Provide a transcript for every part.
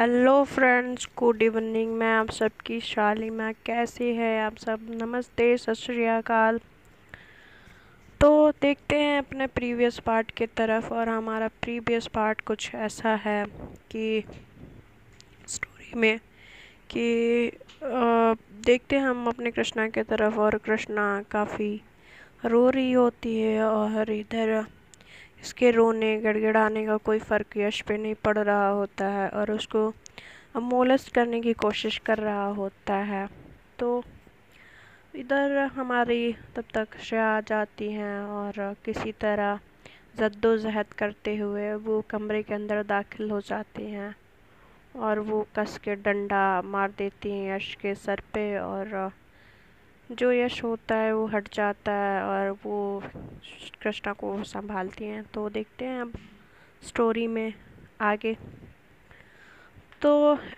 Hello friends, good evening. मैं आप सबकी शालिमा। कैसे हैं आप सब? नमस्ते, सत श्री अकाल। तो देखते हैं अपने प्रीवियस पार्ट की तरफ। और हमारा प्रीवियस पार्ट कुछ ऐसा है कि स्टोरी में कि देखते हैं हम अपने कृष्णा की तरफ। और कृष्णा काफ़ी रो रही होती है और इधर इसके रोने गड़गड़ाने का कोई फ़र्क यश पे नहीं पड़ रहा होता है और उसको मोलेस्ट करने की कोशिश कर रहा होता है। तो इधर हमारी तब तक श्रेया आ जाती हैं और किसी तरह जद्दोजहद करते हुए वो कमरे के अंदर दाखिल हो जाती हैं और वो कस के डंडा मार देती हैं यश के सर पे। और जो यश होता है वो हट जाता है और वो कृष्णा को संभालती हैं। तो देखते हैं अब स्टोरी में आगे। तो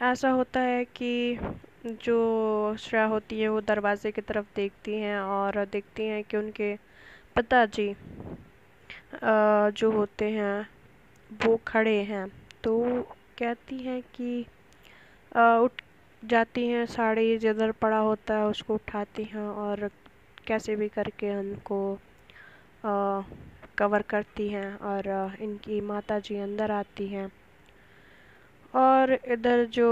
ऐसा होता है कि जो श्रेया होती है वो दरवाजे की तरफ देखती हैं और देखती हैं कि उनके पिताजी जो होते हैं वो खड़े हैं। तो कहती हैं कि उठ जाती हैं, साड़ी जिधर पड़ा होता है उसको उठाती हैं और कैसे भी करके उनको कवर करती हैं। और इनकी माताजी अंदर आती हैं और इधर जो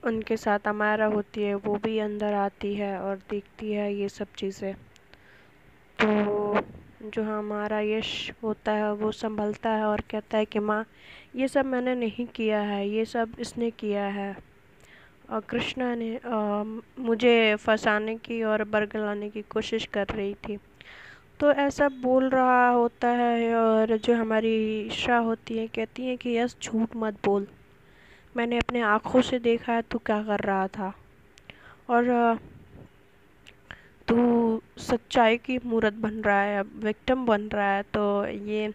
उनके साथ अमायरा होती है वो भी अंदर आती है और देखती है ये सब चीज़ें। तो जो हमारा यश होता है वो संभलता है और कहता है कि माँ, ये सब मैंने नहीं किया है, ये सब इसने किया है। और कृष्णा ने मुझे फंसाने की और बरगलाने की कोशिश कर रही थी। तो ऐसा बोल रहा होता है और जो हमारी श्रेया होती है कहती है कि यस, झूठ मत बोल, मैंने अपने आँखों से देखा है तू क्या कर रहा था और तू सच्चाई की मूरत बन रहा है, विक्टिम बन रहा है। तो ये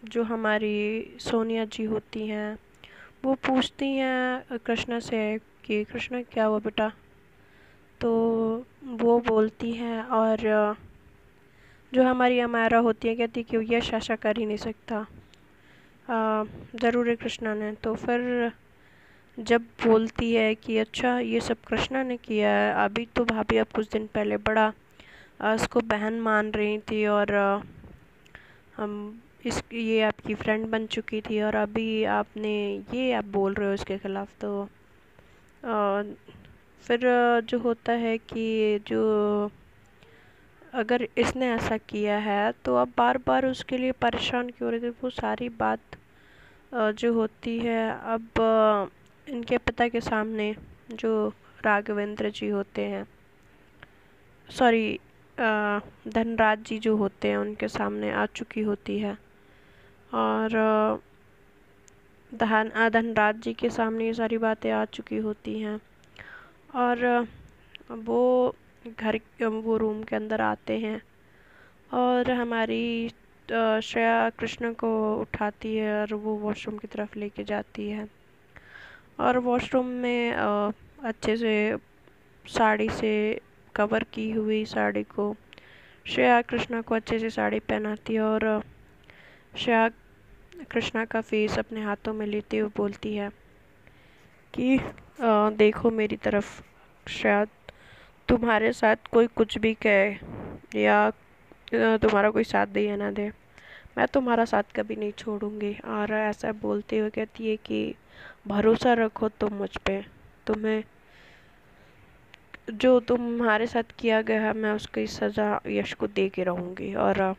जो हमारी सोनिया जी होती हैं वो पूछती हैं कृष्णा से कि कृष्णा क्या हुआ बेटा? तो वो बोलती हैं और जो हमारी अमायरा होती है कहती कि ये ऐसा कर ही नहीं सकता, ज़रूर है कृष्णा ने। तो फिर जब बोलती है कि अच्छा ये सब कृष्णा ने किया है, अभी तो भाभी अब कुछ दिन पहले बड़ा इसको बहन मान रही थी और हम ये आपकी फ्रेंड बन चुकी थी और अभी आपने ये आप बोल रहे हो इसके खिलाफ। तो फिर जो होता है कि जो अगर इसने ऐसा किया है तो अब बार बार उसके लिए परेशान क्यों रहे थे, वो सारी बात जो होती है अब इनके पिता के सामने जो राघवेंद्र जी होते हैं, सॉरी धनराज जी जो होते हैं उनके सामने आ चुकी होती है। और धनराज जी के सामने ये सारी बातें आ चुकी होती हैं और वो वो रूम के अंदर आते हैं और हमारी श्रेया कृष्ण को उठाती है और वो वॉशरूम की तरफ लेके जाती है। और वॉशरूम में अच्छे से साड़ी से कवर की हुई साड़ी को श्रेया कृष्णा को अच्छे से साड़ी पहनाती है और श्रेया कृष्णा का फेस अपने हाथों में लेते हुए बोलती है कि देखो मेरी तरफ श्रेया, तुम्हारे साथ कोई कुछ भी कहे या तुम्हारा कोई साथ दे या ना दे, मैं तुम्हारा साथ कभी नहीं छोड़ूंगी। और ऐसा बोलते हुए कहती है कि भरोसा रखो तुम मुझ पे, तुम्हें जो तुम्हारे साथ किया गया है मैं उसकी सज़ा यश को दे के रहूँगी। और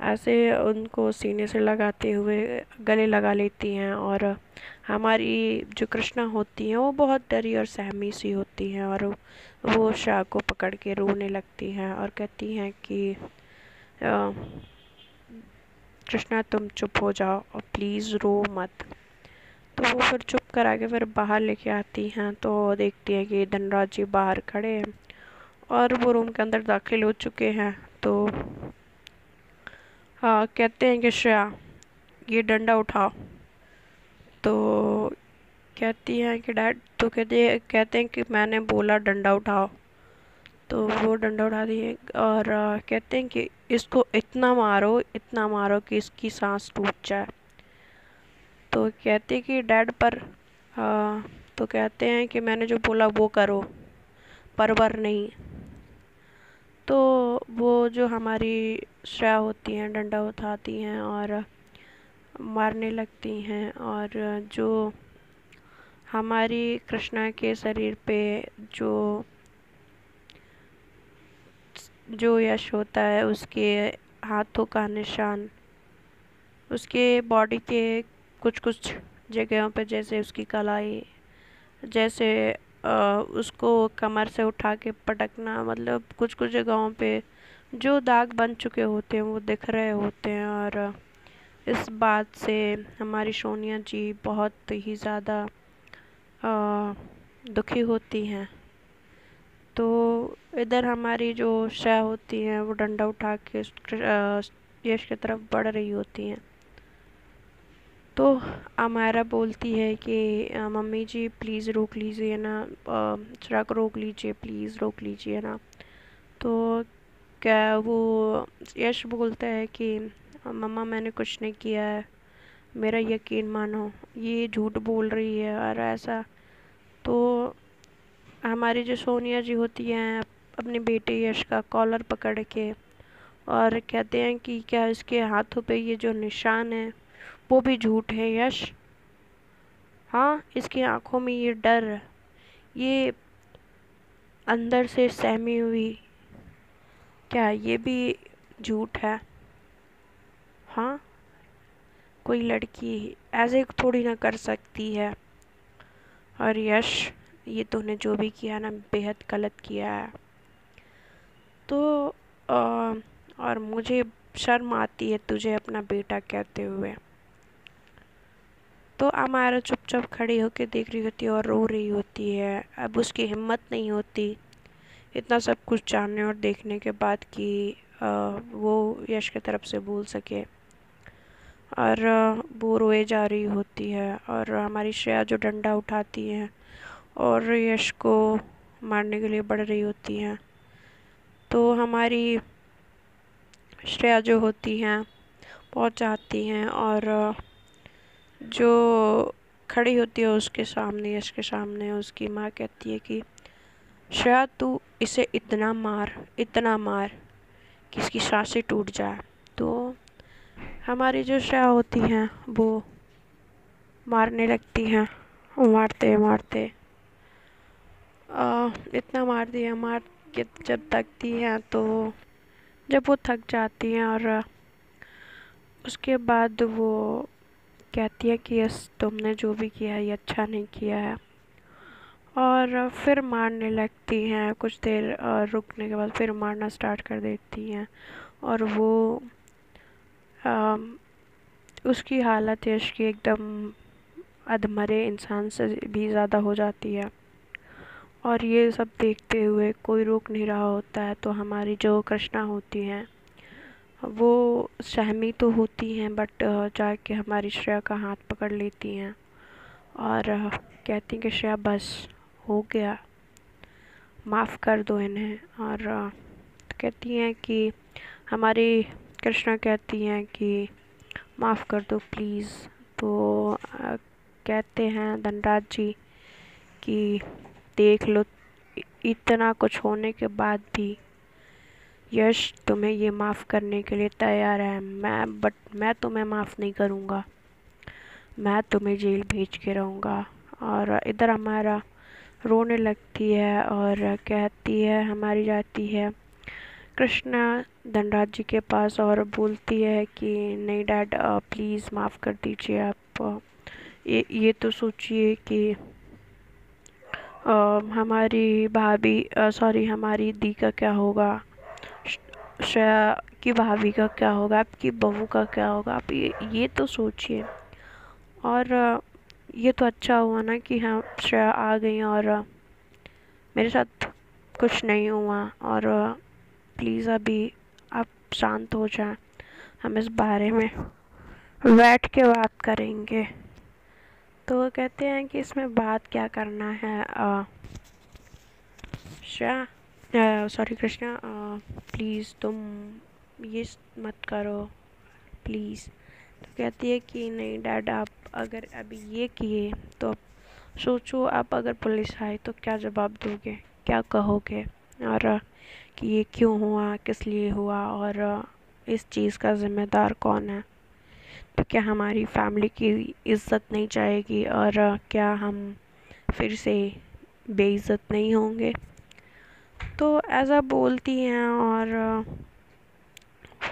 ऐसे उनको सीने से लगाते हुए गले लगा लेती हैं। और हमारी जो कृष्णा होती हैं वो बहुत डरी और सहमी सी होती हैं और वो श्रेया को पकड़ के रोने लगती हैं और कहती हैं कि कृष्णा तुम चुप हो जाओ और प्लीज़ रो मत। तो वो फिर चुप करा के फिर बाहर लेके आती हैं। तो देखती है कि धनराज जी बाहर खड़े हैं और वो रूम के अंदर दाखिल हो चुके हैं। तो हाँ, कहते हैं कि श्रेया ये डंडा उठाओ। तो कहती हैं कि डैड, तो कहते हैं कि मैंने बोला डंडा उठाओ। तो वो डंडा उठा दिए और कहते हैं कि इसको इतना मारो कि इसकी सांस टूट जाए। तो कहते कि डैड पर तो कहते हैं कि मैंने जो बोला वो करो, परवर नहीं। तो वो जो हमारी श्रेया होती हैं डंडा उठाती हैं और मारने लगती हैं, और जो हमारी कृष्णा के शरीर पे जो जो यश होता है, उसके हाथों का निशान, उसके बॉडी के कुछ कुछ जगहों पे, जैसे उसकी कलाई, जैसे उसको कमर से उठा के पटकना, मतलब कुछ कुछ जगहों पे जो दाग बन चुके होते हैं वो दिख रहे होते हैं। और इस बात से हमारी सोनिया जी बहुत ही ज़्यादा दुखी होती हैं। तो इधर हमारी जो श्रेया होती हैं वो डंडा उठा के यश की तरफ बढ़ रही होती हैं। तो अमायरा बोलती है कि मम्मी जी प्लीज़ रोक लीजिए ना, ट्रक रोक लीजिए, प्लीज़ रोक लीजिए ना। तो क्या वो यश बोलता है कि मम्मा मैंने कुछ नहीं किया है, मेरा यकीन मानो, ये झूठ बोल रही है और ऐसा। तो हमारी जो सोनिया जी होती हैं अपने बेटे यश का कॉलर पकड़ के और कहते हैं कि क्या इसके हाथों पे ये जो निशान है वो भी झूठ है यश? हाँ, इसकी आंखों में ये डर, ये अंदर से सहमी हुई, क्या ये भी झूठ है? हाँ, कोई लड़की ऐसे थोड़ी ना कर सकती है। और यश, ये तूने जो भी किया ना बेहद गलत किया है। तो और मुझे शर्म आती है तुझे अपना बेटा कहते हुए। तो अमायरा चुपचाप खड़ी होकर देख रही होती है और रो रही होती है। अब उसकी हिम्मत नहीं होती इतना सब कुछ जानने और देखने के बाद कि वो यश की तरफ से बोल सके। और वो रोए जा रही होती है और हमारी श्रेया जो डंडा उठाती है और यश को मारने के लिए बढ़ रही होती हैं। तो हमारी श्रेया जो होती हैं पहुंच जाती हैं और जो खड़ी होती है उसके सामने, यश के सामने, उसकी माँ कहती है कि श्रेया तू इसे इतना मार कि इसकी सांसें टूट जाए। तो हमारी जो श्रेया होती हैं वो मारने लगती हैं, मारते मारते इतना मार दिया, मार के जब थकती हैं, तो जब वो थक जाती हैं और उसके बाद वो कहती है कि यस तुमने जो भी किया है ये अच्छा नहीं किया है। और फिर मारने लगती हैं, कुछ देर रुकने के बाद फिर मारना स्टार्ट कर देती हैं। और वो उसकी हालत यश की एकदम अधमरे इंसान से भी ज़्यादा हो जाती है। और ये सब देखते हुए कोई रोक नहीं रहा होता है। तो हमारी जो कृष्णा होती हैं वो सहमी तो होती हैं, बट जाके हमारी श्रेया का हाथ पकड़ लेती हैं और कहती हैं कि श्रेया बस हो गया, माफ़ कर दो इन्हें। और कहती हैं कि हमारी कृष्णा कहती हैं कि माफ़ कर दो प्लीज़। तो कहते हैं धनराज जी कि देख लो, इतना कुछ होने के बाद भी यश तुम्हें ये माफ़ करने के लिए तैयार है। मैं तुम्हें माफ़ नहीं करूँगा, मैं तुम्हें जेल भेज के रहूँगा। और इधर हमारा रोने लगती है और कहती है, हमारी जाती है कृष्णा धनराज जी के पास और बोलती है कि नहीं डैड प्लीज़ माफ़ कर दीजिए आप। ये तो सोचिए कि हमारी भाभी सॉरी हमारी दी का क्या होगा, श्रेया की भाभी का क्या होगा, आपकी बहू का क्या होगा, आप ये तो सोचिए। और ये तो अच्छा हुआ ना कि हाँ श्रेया आ गई और मेरे साथ कुछ नहीं हुआ। और प्लीज़ अभी आप शांत हो जाएं, हम इस बारे में बैठ के बात करेंगे। तो वो कहते हैं कि इसमें बात क्या करना है श्रेया, सॉरी कृष्णा, प्लीज़ तुम ये मत करो प्लीज़। तो कहती है कि नहीं डैड आप अगर अभी ये किए तो अब सोचो, आप अगर पुलिस आए तो क्या जवाब दोगे, क्या कहोगे, और कि ये क्यों हुआ, किस लिए हुआ, और इस चीज़ का ज़िम्मेदार कौन है। तो क्या हमारी फैमिली की इज़्ज़त नहीं जाएगी, और क्या हम फिर से बेइज्जत नहीं होंगे। तो ऐसा बोलती हैं और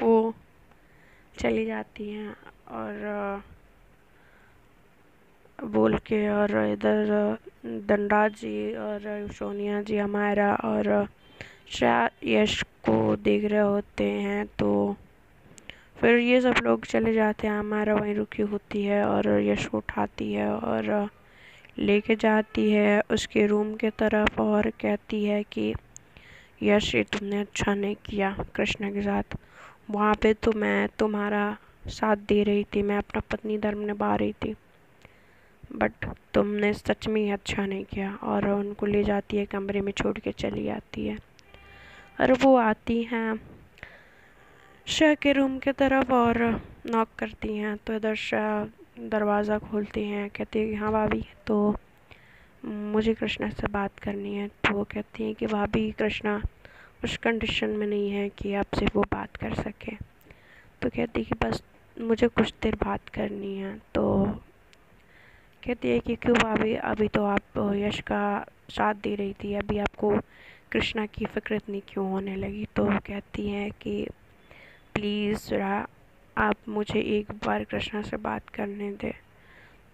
वो चली जाती हैं, और बोल के, और इधर धनराज जी और सोनिया जी हमारा और श्रेया यश को देख रहे होते हैं। तो फिर ये सब लोग चले जाते हैं, हमारा वहीं रुकी होती है और यश को उठाती है और लेके जाती है उसके रूम के तरफ और कहती है कि यश, ये तुमने अच्छा नहीं किया कृष्णा के साथ। वहाँ पे तो मैं तुम्हारा साथ दे रही थी, मैं अपना पत्नी धर्म निभा रही थी, बट तुमने सच में ही अच्छा नहीं किया। और उनको ले जाती है, कमरे में छोड़ के चली जाती है। और वो आती हैं शाह के रूम के तरफ और नॉक करती हैं। तो इधर शाह दरवाज़ा खोलती हैं, कहती है कि हाँ भाभी, तो मुझे कृष्णा से बात करनी है। तो वो कहती हैं कि भाभी, कृष्णा उस कंडीशन में नहीं है कि आपसे वो बात कर सके। तो कहती है कि बस मुझे कुछ देर बात करनी है। तो कहती है कि क्यों भाभी, अभी तो आप यश का साथ दे रही थी, अभी आपको कृष्णा की फ़िक्र इतनी क्यों होने लगी। तो कहती हैं कि प्लीज़ ज़रा आप मुझे एक बार कृष्णा से बात करने दें।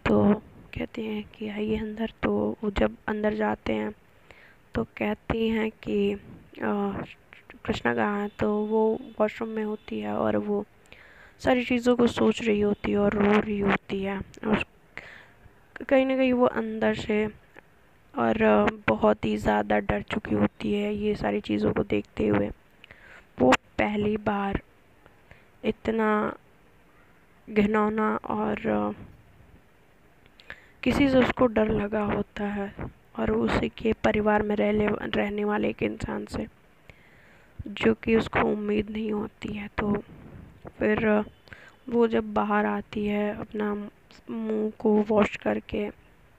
तो कहती हैं कि आइए अंदर। तो वो जब अंदर जाते हैं तो कहती हैं कि कृष्णा कहाँ है। तो वो वॉशरूम में होती है और वो सारी चीज़ों को सोच रही होती है और रो रही होती है, और कहीं ना कहीं वो अंदर से और बहुत ही ज़्यादा डर चुकी होती है ये सारी चीज़ों को देखते हुए। वो पहली बार इतना घिनौना और किसी से उसको डर लगा होता है, और उसी के परिवार में रहने वाले एक इंसान से जो कि उसको उम्मीद नहीं होती है। तो फिर वो जब बाहर आती है, अपना मुंह को वॉश करके,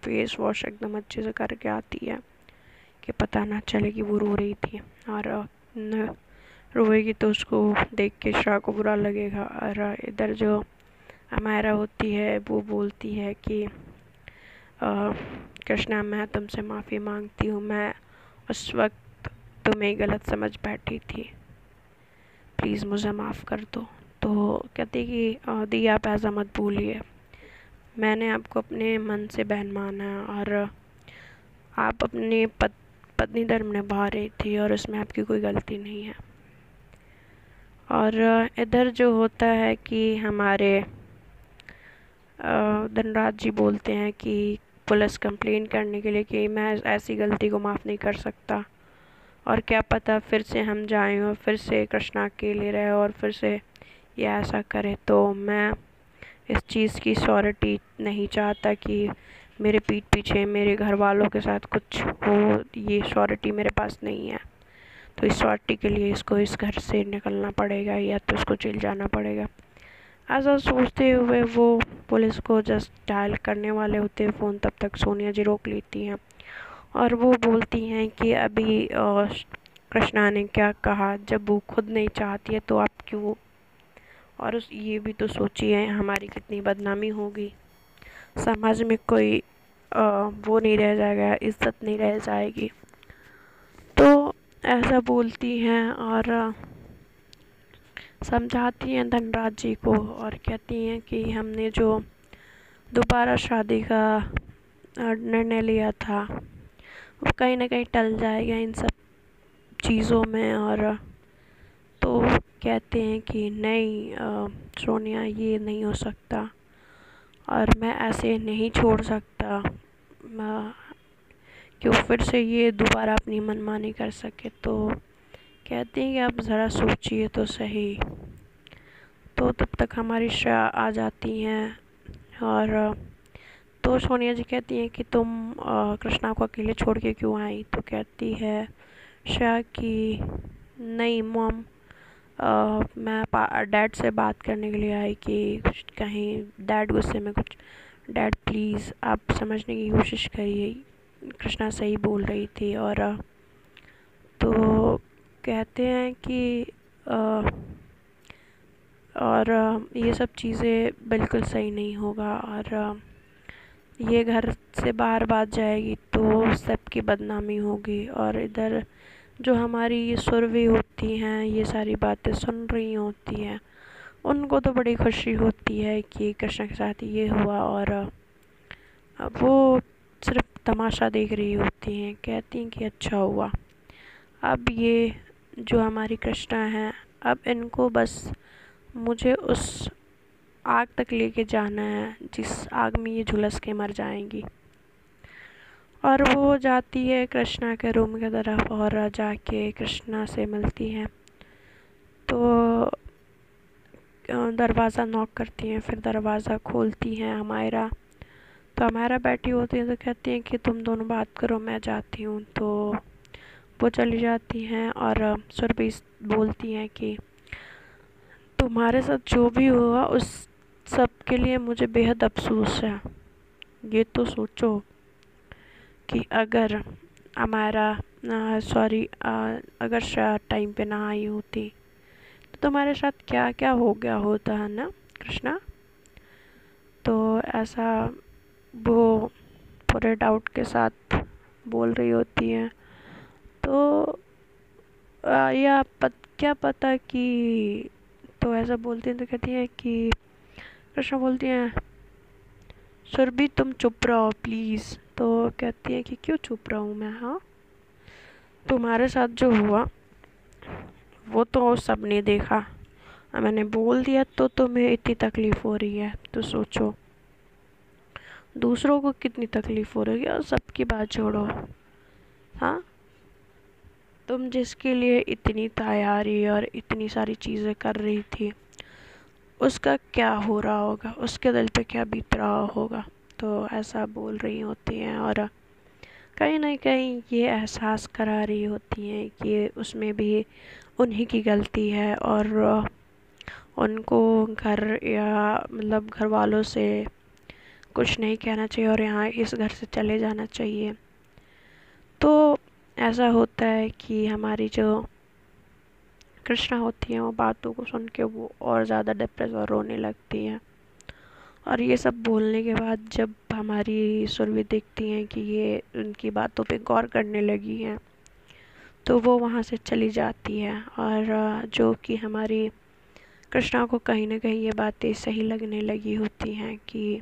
फेस वॉश एकदम अच्छे से करके आती है कि पता ना चले कि वो रो रही थी। और न रोएगी तो उसको देख के श्रेया को बुरा लगेगा। और इधर जो अमायरा होती है वो बोलती है कि कृष्णा, मैं तुमसे माफ़ी मांगती हूँ, मैं उस वक्त तुम्हें गलत समझ बैठी थी, प्लीज़ मुझे माफ़ कर दो। तो कहती कि दी, आप ऐसा मत भूलिए, मैंने आपको अपने मन से बहन माना है, और आप अपने पत्नी धर्म निभा रही थी और उसमें आपकी कोई गलती नहीं है। और इधर जो होता है कि हमारे धनराज जी बोलते हैं कि पुलिस कंप्लेन करने के लिए कि मैं ऐसी गलती को माफ़ नहीं कर सकता, और क्या पता फिर से हम जाएं और फिर से कृष्णा अकेले रहे और फिर से ये ऐसा करे। तो मैं इस चीज़ की श्योरिटी नहीं चाहता कि मेरे पीठ पीछे मेरे घर वालों के साथ कुछ हो, ये श्योरिटी मेरे पास नहीं है। तो इस श्योरिटी के लिए इसको इस घर से निकलना पड़ेगा या तो इसको जेल जाना पड़ेगा। ऐसा सोचते हुए वो पुलिस को जस्ट डायल करने वाले होते हैं फ़ोन, तब तक सोनिया जी रोक लेती हैं और वो बोलती हैं कि अभी कृष्णा ने क्या कहा, जब वो खुद नहीं चाहती है तो आप क्यों। और उस ये भी तो सोचिए हमारी कितनी बदनामी होगी, समाज में कोई वो नहीं रह जाएगा, इज्जत नहीं रह जाएगी। तो ऐसा बोलती हैं और समझाती हैं धनराज जी को, और कहती हैं कि हमने जो दोबारा शादी का निर्णय लिया था वो कहीं ना कहीं टल जाएगा इन सब चीज़ों में। और तो कहते हैं कि नहीं सोनिया, ये नहीं हो सकता और मैं ऐसे नहीं छोड़ सकता कि वो फिर से ये दोबारा अपनी मनमानी कर सके। तो कहते हैं कि आप ज़रा सोचिए तो सही। तो तब तक हमारी श्रेया आ जाती हैं और तो सोनिया जी कहती हैं कि तुम कृष्णा को अकेले छोड़ के क्यों आई। तो कहती है श्रेया कि नहीं मॉम, मैं डैड से बात करने के लिए आई कि कहीं डैड गुस्से में कुछ डैड प्लीज़ आप समझने की कोशिश करिए, कृष्णा सही बोल रही थी। और तो कहते हैं कि और ये सब चीज़ें बिल्कुल सही नहीं होगा, और ये घर से बाहर बात जाएगी तो सबकी बदनामी होगी। और इधर जो हमारी ये सुरभि होती हैं, ये सारी बातें सुन रही होती हैं, उनको तो बड़ी खुशी होती है कि कृष्णा के साथ ये हुआ, और वो सिर्फ तमाशा देख रही होती हैं, कहती हैं कि अच्छा हुआ। अब ये जो हमारी कृष्णा हैं, अब इनको बस मुझे उस आग तक लेके जाना है जिस आग में ये झुलस के मर जाएंगी। और वो जाती है कृष्णा के रूम की तरफ और जाके कृष्णा से मिलती है। तो दरवाज़ा नॉक करती हैं, फिर दरवाज़ा खोलती हैं अमायरा। तो अमायरा बैठी होती है, तो कहती हैं कि तुम दोनों बात करो, मैं जाती हूँ। तो वो चली जाती हैं और सुरभि बोलती हैं कि तुम्हारे साथ जो भी हुआ उस सब के लिए मुझे बेहद अफसोस है। ये तो सोचो कि अगर हमारा अगर टाइम पे ना आई होती तो तुम्हारे साथ क्या क्या हो गया होता है ना कृष्णा। तो ऐसा वो पूरे डाउट के साथ बोल रही होती है। तो क्या पता कि, तो ऐसा बोलती हैं तो कहती हैं कि कृष्णा बोलती हैं सुरभि तुम चुप रहो प्लीज़। तो कहती है कि क्यों चुप रहूँ मैं, हाँ तुम्हारे साथ जो हुआ वो तो सबने देखा, मैंने बोल दिया तो तुम्हें इतनी तकलीफ़ हो रही है, तो सोचो दूसरों को कितनी तकलीफ़ हो रही है। और सबकी बात छोड़ो, हाँ तुम जिसके लिए इतनी तैयारी और इतनी सारी चीज़ें कर रही थी उसका क्या हो रहा होगा, उसके दिल पे क्या बीत रहा होगा। तो ऐसा बोल रही होती हैं और कहीं ना कहीं ये एहसास करा रही होती हैं कि उसमें भी उन्हीं की गलती है और उनको घर या मतलब घर वालों से कुछ नहीं कहना चाहिए और यहाँ इस घर से चले जाना चाहिए। तो ऐसा होता है कि हमारी जो कृष्णा होती हैं वो बातों को सुन के वो और ज़्यादा डिप्रेस और रोने लगती हैं। और ये सब बोलने के बाद जब हमारी सुरभि देखती हैं कि ये उनकी बातों पे गौर करने लगी हैं तो वो वहाँ से चली जाती है। और जो कि हमारी कृष्णा को कहीं ना कहीं ये बातें सही लगने लगी होती हैं कि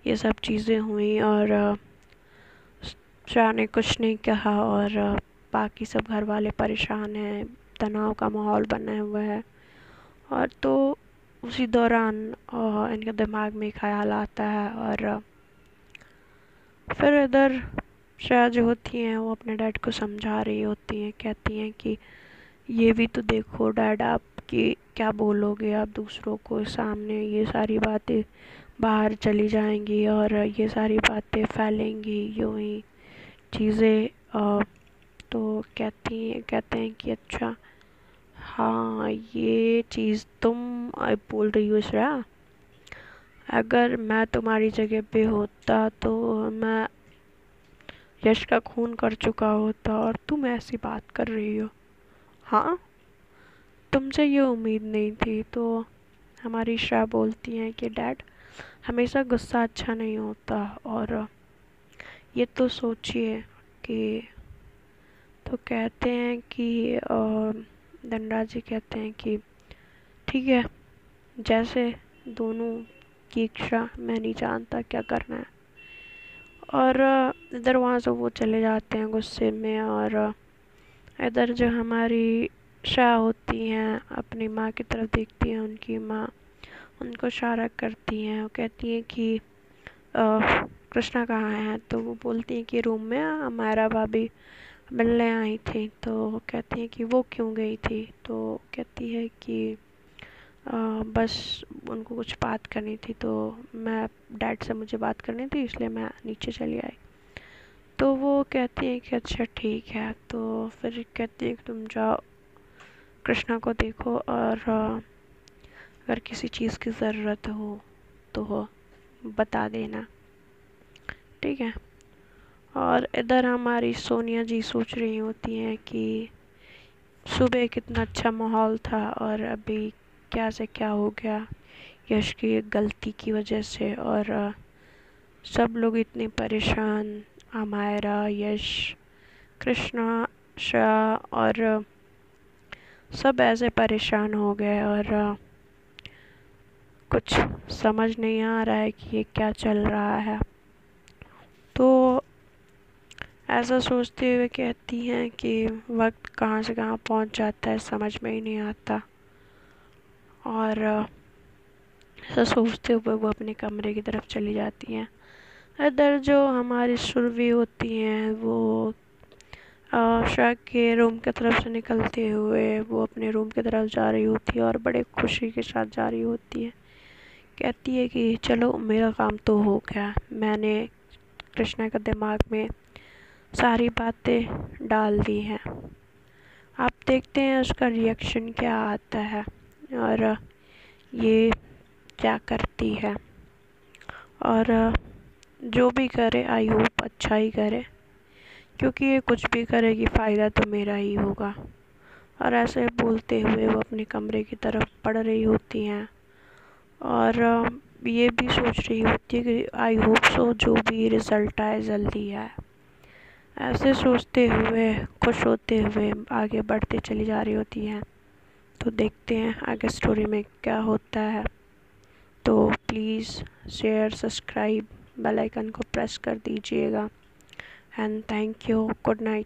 ये सब चीज़ें हुई और श्रेया ने कुछ नहीं कहा और बाकी सब घर वाले परेशान हैं, तनाव का माहौल बना हुआ है। और तो उसी दौरान इनके दिमाग में ख्याल आता है और फिर इधर श्रेया जो होती हैं वो अपने डैड को समझा रही होती हैं, कहती हैं कि ये भी तो देखो डैड, आप कि क्या बोलोगे आप दूसरों को सामने, ये सारी बातें बाहर चली जाएंगी और ये सारी बातें फैलेंगी यूँ ही चीज़ें। तो कहते हैं कि अच्छा हाँ ये चीज़ तुम बोल रही हो श्रेया, अगर मैं तुम्हारी जगह पे होता तो मैं यश का खून कर चुका होता और तुम ऐसी बात कर रही हो, हाँ तुमसे ये उम्मीद नहीं थी। तो हमारी श्रेया बोलती हैं कि डैड हमेशा गुस्सा अच्छा नहीं होता और ये तो सोचिए कि, तो कहते हैं कि धनराज जी कहते हैं कि ठीक है जैसे दोनों की इच्छा, मैं नहीं जानता क्या करना है। और इधर वहाँ से वो चले जाते हैं गुस्से में और इधर जो हमारी श्रेया होती हैं अपनी माँ की तरफ देखती हैं, उनकी माँ उनको इशारा करती हैं और कहती हैं कि कृष्णा कहाँ है। तो वो बोलती हैं कि रूम में हमारा भाभी मिलने आई थी। तो कहती हैं कि वो क्यों गई थी। तो कहती है कि बस उनको कुछ बात करनी थी, तो मैं डैड से मुझे बात करनी थी इसलिए मैं नीचे चली आई। तो वो कहती हैं कि अच्छा ठीक है। तो फिर कहती है कि तुम जाओ कृष्णा को देखो और अगर किसी चीज़ की ज़रूरत हो तो बता देना, ठीक है। और इधर हमारी सोनिया जी सोच रही होती हैं कि सुबह कितना अच्छा माहौल था और अभी क्या से क्या हो गया यश की एक गलती की वजह से। और सब लोग इतने परेशान, अमायरा, यश, कृष्णा, श्रेया और सब ऐसे परेशान हो गए और कुछ समझ नहीं आ रहा है कि ये क्या चल रहा है। तो ऐसा सोचते हुए कहती हैं कि वक्त कहाँ से कहाँ पहुँच जाता है समझ में ही नहीं आता। और ऐसा सोचते हुए वो अपने कमरे की तरफ चली जाती हैं। इधर जो हमारी सुरभि होती हैं वो श्रेया के रूम की तरफ से निकलते हुए वो अपने रूम की तरफ जा रही होती है और बड़े खुशी के साथ जा रही होती है। कहती है कि चलो मेरा काम तो हो गया, मैंने कृष्णा के दिमाग में सारी बातें डाल दी हैं। आप देखते हैं उसका रिएक्शन क्या आता है और ये क्या करती है। और जो भी करे आई होप अच्छा ही करे, क्योंकि ये कुछ भी करेगी फ़ायदा तो मेरा ही होगा। और ऐसे बोलते हुए वो अपने कमरे की तरफ बढ़ रही होती हैं और ये भी सोच रही होती है कि आई होप सो जो भी रिज़ल्ट आए जल्दी आए। ऐसे सोचते हुए खुश होते हुए आगे बढ़ते चली जा रही होती हैं। तो देखते हैं आगे स्टोरी में क्या होता है। तो please share, subscribe, bell icon को प्रेस कर दीजिएगा। And thank you, good night.